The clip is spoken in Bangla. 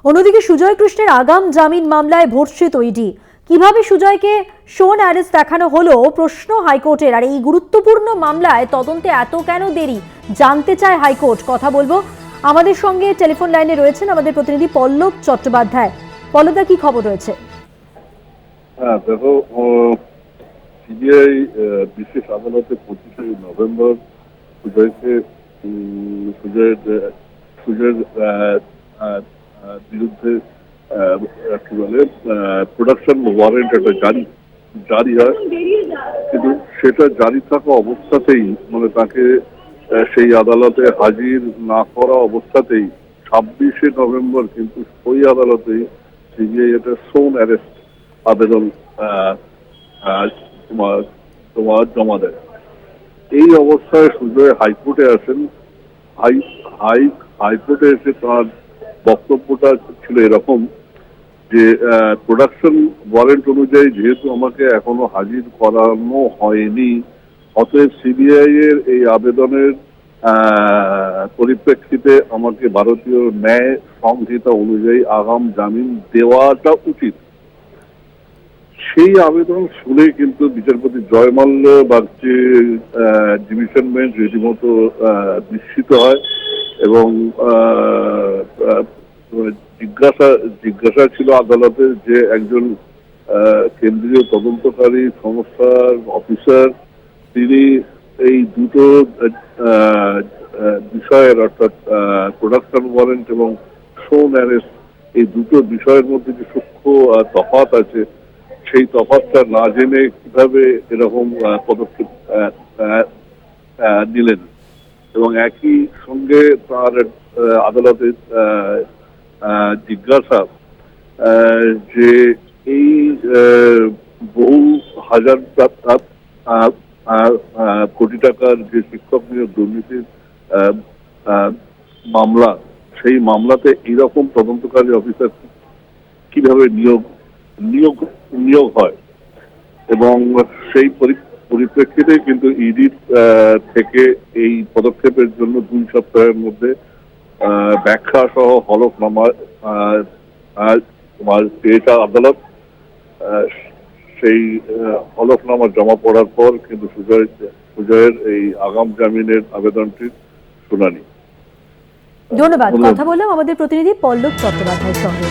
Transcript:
অন্যদিকে সুজয় কৃষ্ণের আগাম জামিন মামলায় ভর্ৎসিত ইডি। কিভাবে সুজয়কে শোন অ্যারেস্ট দেখানো হলো প্রশ্ন হাইকোর্টের। আর এই গুরুত্বপূর্ণ মামলায় তদন্তে এত কেন দেরি জানতে চায় হাইকোর্ট। কথা বলবো, আমাদের সঙ্গে টেলিফোন লাইনে রয়েছেন আমাদের প্রতিনিধি পল্লব চট্টোপাধ্যায়। পল্লবদা, কি খবর রয়েছে? হ্যাঁ দেখো, সিবিআই বিশেষ আদালতে 25শে নভেম্বর সুজয়কে সুজয়ের বিরুদ্ধে কি বলে প্রোডাকশন ওয়ারেন্ট একটা জারি হয়, কিন্তু সেটা জারি থাকা অবস্থাতেই মানে তাকে সেই আদালতে হাজির না করা অবস্থাতেই 26শে নভেম্বর কিন্তু ওই আদালতেই সিবিআই এটা শোন অ্যারেস্ট আবেদন তোমার জমা দেয়। এই অবস্থায় সুজয় হাইকোর্টে আসেন। হাইকোর্টে এসে তার বক্তব্যটা ছিল এরকম যে প্রোডাকশন ওয়ারেন্ট অনুযায়ী যেহেতু আমাকে এখনো হাজির করানো হয়নি, অতএব সিবিআই এর এই আবেদনের পরিপ্রেক্ষিতে আমাকে ভারতীয় ন্যায় সংহিতা অনুযায়ী আগাম জামিন দেওয়াটা উচিত। সেই আবেদন শুনে কিন্তু বিচারপতি জয়মাল্য বাগচির ডিভিশন বেঞ্চ রীতিমতো বিস্মিত হয় এবং জিজ্ঞাসা ছিল আদালতে যে একজন কেন্দ্রীয় তদন্তকারী সংস্থার অফিসার তিনি এই দুটো বিষয়ের অর্থাৎ প্রোডাকশন ওয়ারেন্ট এবং শোন অ্যারেস্ট এই দুটো বিষয়ের মধ্যে যে সূক্ষ্ম তফাৎ আছে, সেই তফাৎটা না জেনে কিভাবে এরকম পদক্ষেপ নিলেন। এবং একই সঙ্গে তার আদালতে জিজ্ঞাসা যে এই বহু হাজার কোটি টাকার যে শিক্ষক নিয়োগ দুর্নীতির মামলা, সেই মামলাতে এইরকম তদন্তকারী অফিসার কিভাবে নিয়োগ হয়, এবং সেই পরিপ্রেক্ষিতে কিন্তু ইডি থেকে এই পদক্ষেপের জন্য 2 সপ্তাহের মধ্যে ব্যাখ্যা সহ হলফনামা পেয়েছে আদালত। সেই হলফনামা জমা পড়ার পর কিন্তু সুজয়ের এই আগাম জামিনের আবেদনটির শুনানি। ধন্যবাদ। কথা বললাম আমাদের প্রতিনিধি পল্লব চট্টোপাধ্যায়ের সঙ্গে।